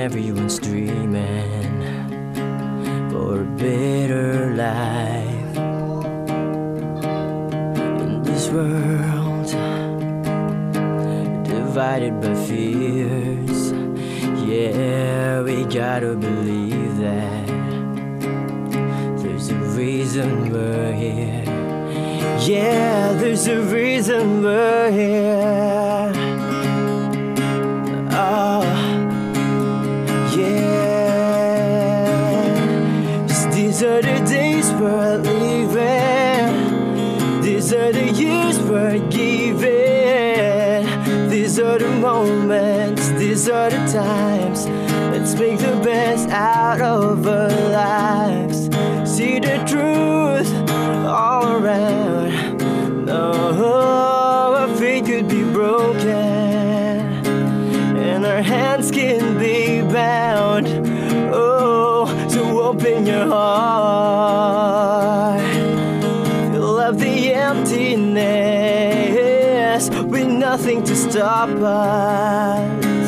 everyone's dreaming for a better life in this world divided by fears. Yeah, we gotta believe that there's a reason we're here. Yeah, there's a reason we're here. Oh, yeah. 'Cause these are the days we're leaving. These are the years we're giving. These are the moments, these are the times. Let's make the best out of our lives. See the truth all around. No, our faith could be broken and our hands can be bound. Oh, so open your heart. Fill up the emptiness with nothing to stop us.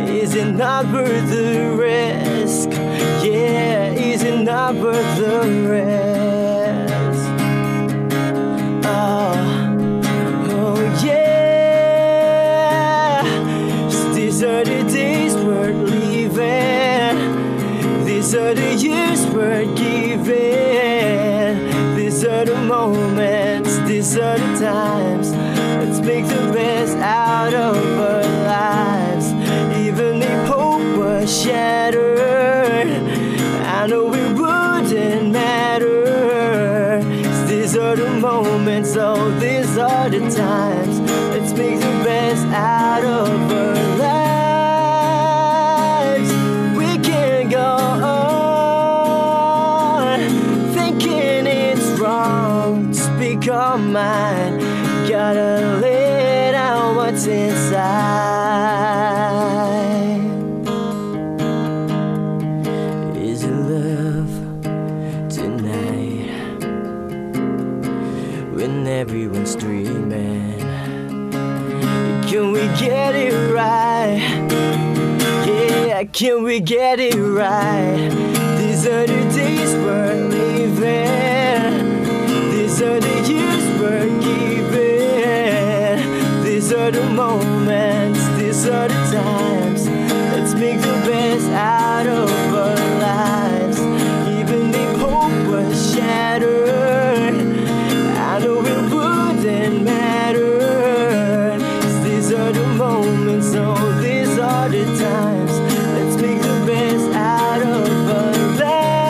Is it not worth the risk? Yeah, is it not worth the risk? Oh, oh yeah. These are the days we're leaving. These are the years we're giving. These are the moments, these are the times. Let's make the best out of our lives. Even if hope was shattered, I know it wouldn't matter. These are the moments, oh, these are the times. Let's make the best out of our lives. We can't go on thinking it's wrong to speak our mind. Gotta let out what's inside. Is it love tonight when everyone's dreaming? Can we get it right? Yeah, can we get it right? These are the days we're leaving. These are the years we're giving. These are the moments, these are the times. Let's make the best out of our lives. Even if hope was shattered, I know it wouldn't matter. 'Cause these are the moments, oh, these are the times. Let's make the best out of our lives.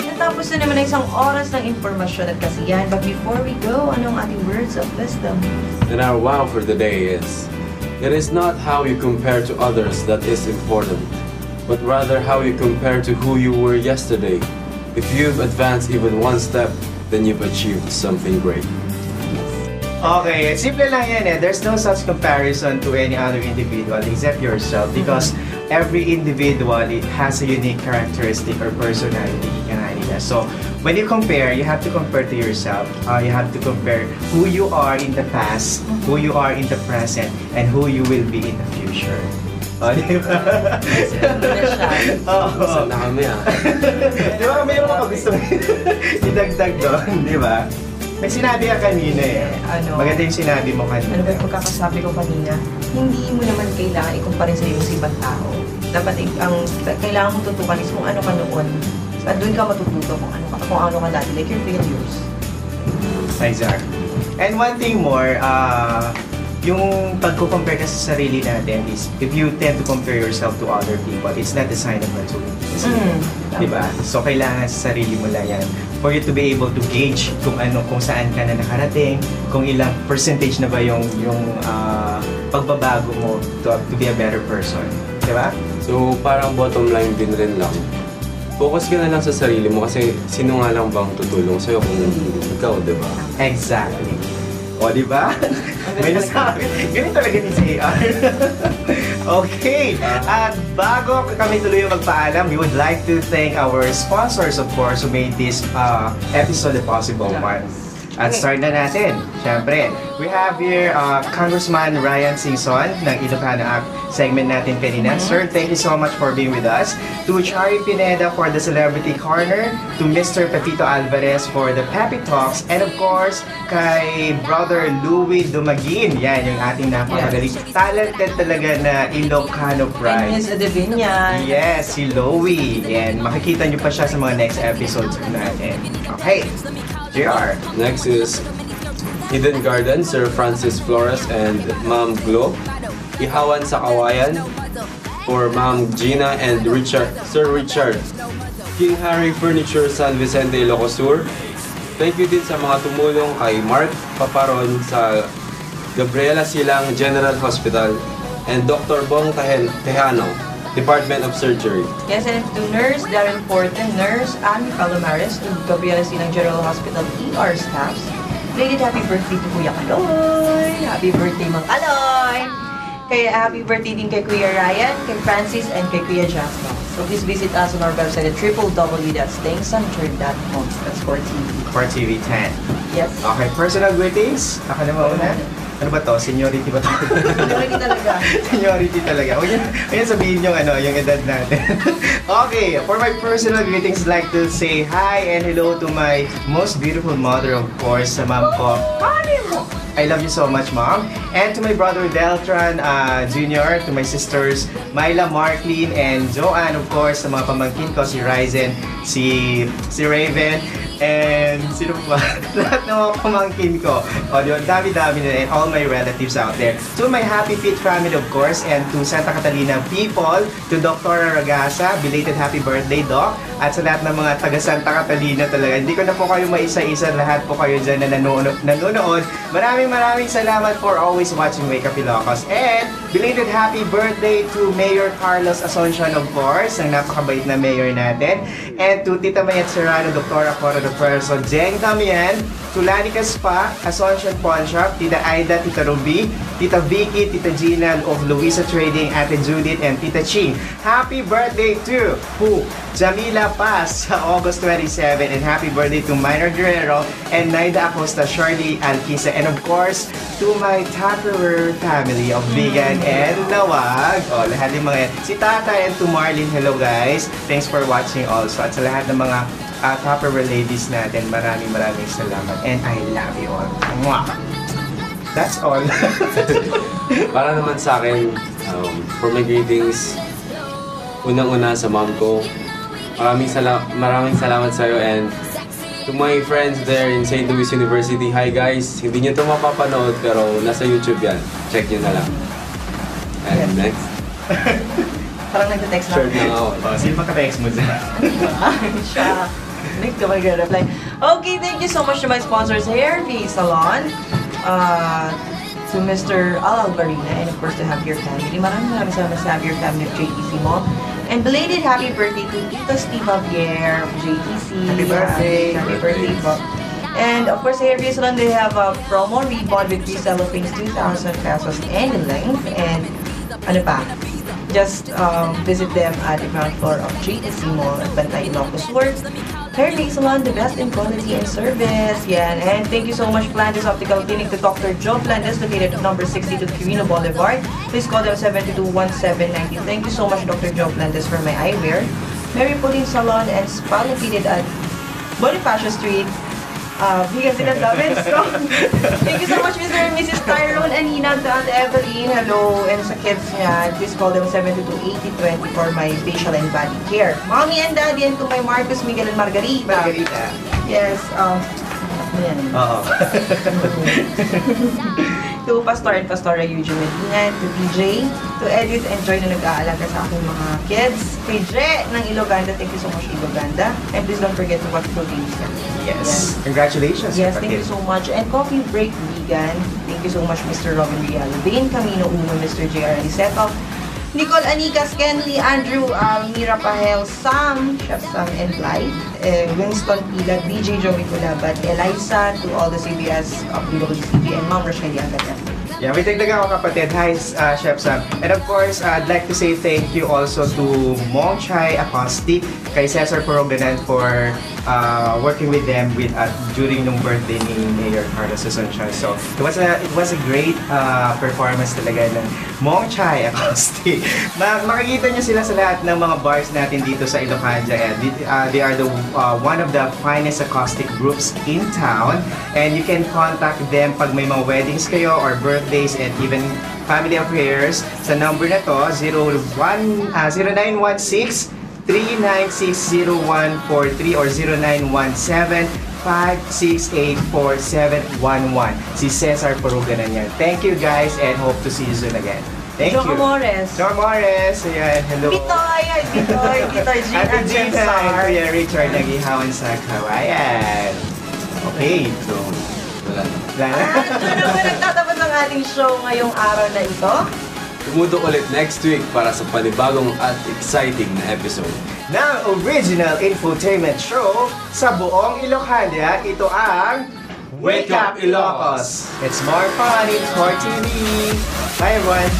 Natapos na naman ang isang oras ng impormasyon at kasiyahan. But before we go, anong ating words of wisdom? And our wow for the day is, it is not how you compare to others that is important, but rather how you compare to who you were yesterday. If you've advanced even one step, then you've achieved something great. Okay, simple lang yan eh. There's no such comparison to any other individual except yourself because every individual it has a unique characteristic or personality. So when you compare, you have to compare to yourself. You have to compare who you are in the past, who you are in the present, and who you will be in the future. Di ba? Saan na kami Di ba may mga gusto idagdag doon, di ba? May sinabi ka kanina eh. Maganda yung sinabi mo kanina. Ano ba yung pagkakasabi ko kanina? Hindi mo naman kailangan ikumpara sa iyo sa ibang tao. Dapat ang kailangan mo tutukan is kung ano ka noon. At doon ka matututo kung ano ka dati, like your failures. Exactly. And one thing more, yung pagko-compare ka sa sarili natin is, if you tend to compare yourself to other people, it's not a sign of maturity. Diba? So, kailangan sa sarili mo lang yan. For you to be able to gauge kung saan ka na nakarating, kung ilang percentage na ba yung pagbabago mo to be a better person. Diba? So, parang bottom line din rin lang. Focus ka na lang sa sarili mo kasi sino nga lang bang tutulong sa'yo kung ikaw, diba? Exactly. O, diba? May nasabi. Ganun talaga ni CR. Okay, at bago kami tuloy magpaalam, we would like to thank our sponsors, of course, who made this episode a possible one. At start na natin. Siyempre, we have here Congressman Ryan Singson ng Ilocano Act segment natin kanina. Sir, thank you so much for being with us. To Chari Pineda for the Celebrity Corner. To Mr. Pepito Alvarez for the Pepe Talks. And of course, kay Brother Louie Dumagin. Yan, yung ating napakagaling. Talented talaga na Ilocano And pride. Miss Adivinian. Yes, si Louie. And makikita nyo pa siya sa mga next episodes natin. Okay, JR. Next is Hidden Garden, Sir Francis Flores and Ma'am Glo. Ihawan sa Kawayan for Ma'am Gina and Sir Richard. King Harry Furniture, San Vicente, Ilocos Sur. Thank you din sa mga tumulong kay Mark Paparon sa Gabriela Silang General Hospital and Dr. Bong Tejano, Department of Surgery. Yes, and to Nurse Darren Forten, Nurse Annie Palomares, to Gabriela Silang General Hospital ER staffs. Belated happy birthday to Kuya Kaloy! Happy birthday, Mang Kaloy! Kaya happy birthday din kay Kuya Ryan, kay Francis, and kay Kuya Jasmine. So please visit us on our website at www.stayingcentered.com. That's for TV. For TV10. Yes. Okay, personal greetings. Ako na mauna. Ano ba to? Seniority ba to? Seniority talaga. Seniority talaga. Huwag yan sabihin yung edad natin. Okay, for my personal greetings, I'd like to say hi and hello to my most beautiful mother, of course, sa mom ko. I love you so much, Mom. And to my brother Deltran Jr., to my sisters Myla, Marklin, and Joanne, of course, sa mga pamangkin ko, si Ryzen, si Raven, and sino pa? Lahat ng mga pamangkin ko. O, yun, dami-dami na, and all my relatives out there. To my Happy Fit family, of course, and to Santa Catalina people, to Dr. Ragasa, belated happy birthday, Doc. At sa lahat ng mga taga Santa Catalina talaga. Hindi ko na po kayo maisa-isa, lahat po kayo dyan na nanonood. Maraming salamat for always watching Wake Up Ilocos. And belated happy birthday to Mayor Carlos Asuncion, of course, ang napakabait na mayor natin. And to Tita Mayet Serrano, Dr. Cora de Perso, Jeng Damian, to Lanica Spa, Asuncion Pawn Shop, Tita Aida, Tita Ruby, Tita Vicky, Tita Gina of Luisa Trading, Ate Judith, and Tita Ching. Happy birthday to Jamila Paz sa August 27, and happy birthday to Minor Guerrero and Naida Acosta, Shirley Alquisa, and of course, to my Tupperware family of Vegan and Nawag. O, lahat ng mga yan. Si Tata and to Marlene, hello guys. Thanks for watching also. At sa lahat ng mga Tupperware ladies natin, maraming salamat. And I love you all. Mwah! That's all. Para naman sa akin, for my greetings, unang-una sa mom ko, maraming salamat sa iyo, and to my friends there in St. Louis University, hi guys, hindi nyo ito mapapanood pero nasa YouTube yan, check nyo na lang. And next. Parang nag-text na. Short na ako. Sino pa ka-text mo dyan? Siya. Next ka mag-reply. Okay, thank you so much to my sponsors, Hairpay Salon, to Mr. Al Albarina, and of course to Have Your Family. Maraming salamat sa Have Your Family of JTC Mall. And belated happy birthday to Tito Steve Javier of JTC. Happy birthday! Happy birthday po. And of course, here Salon, they have a promo rebond with free cellophanes, 2,000 pesos any length. And ano pa? Just visit them at the ground floor of JTC Mall at Bantay, Ilocos Sur. Hair Salon, the best in quality and service. Yan. And thank you so much, Flandes Optical Clinic, to Dr. Joe Flandes, located at number 62 Quirino Boulevard. Please call them 721790. Thank you so much, Dr. Joe Flandes, for my eyewear. Mary Pauline Salon and Spa, located at Bonifacio Street. Bigas din ang dami. So, thank you so much, Mr. and Mrs. Tyrone and Hina, to Aunt Evelyn. Hello. And sa kids niya, please call them 722-8020 for my facial and body care. Mommy and Daddy, and to my Marcos, Miguel, and Margarita. Margarita. Yes. Yan. Oo. To Pastor and Pastora Eugene Medina, to DJ, to Edith and Joy na nag-aalaga sa aking mga kids. Kay Dre ng Iloganda, thank you so much, Iloganda. And please don't forget to watch Proteins. Yes. Congratulations. Yes, thank you so much. And Coffee Break Vegan, thank you so much, Mr. Robin Rial. Dane Camino Uno, Mr. J.R. Aniceto, Nicole Anicas, Kenley, Andrew, Mira Pahel, Sam, Chef Sam and Clyde, Winston Pila, DJ Joey Culabat, Eliza, to all the CBS of WCB, and Ma'am Rochelle Agata. Yeah, may dagdag ako kapatid. Hi, Chef Sam. And of course, I'd like to say thank you also to Mong Chai Acoustic, kay Cesar Poroganan for working with them during nung birthday ni Mayor Carlos Asuncion. So, it was a great performance talaga ng Mong Chai Acoustic. Makikita nyo sila sa lahat ng mga bars natin dito sa Ilocanja. They are one of the finest acoustic groups in town, and you can contact them pag may mga weddings kayo or birthdays and even family affairs sa number na to 0916-3960-143 or 0917-568-4711. Si Cesar Poroganan yan. Thank you guys and hope to see you soon again. Thank you. Mores. John Mores. Ayan, hello. Bitoy, Jean Ate and Gina, Cesar. Kuya Richard, nag-ihawan sa kawayan. Okay, so, wala na. Doon naman nagtatapos ang ating show ngayong araw na ito. Tumutok ulit next week para sa panibagong at exciting na episode ng original infotainment show sa buong Ilocania. Ito ang Wake Up Ilocos. It's more fun, it's more TV. Bye everyone.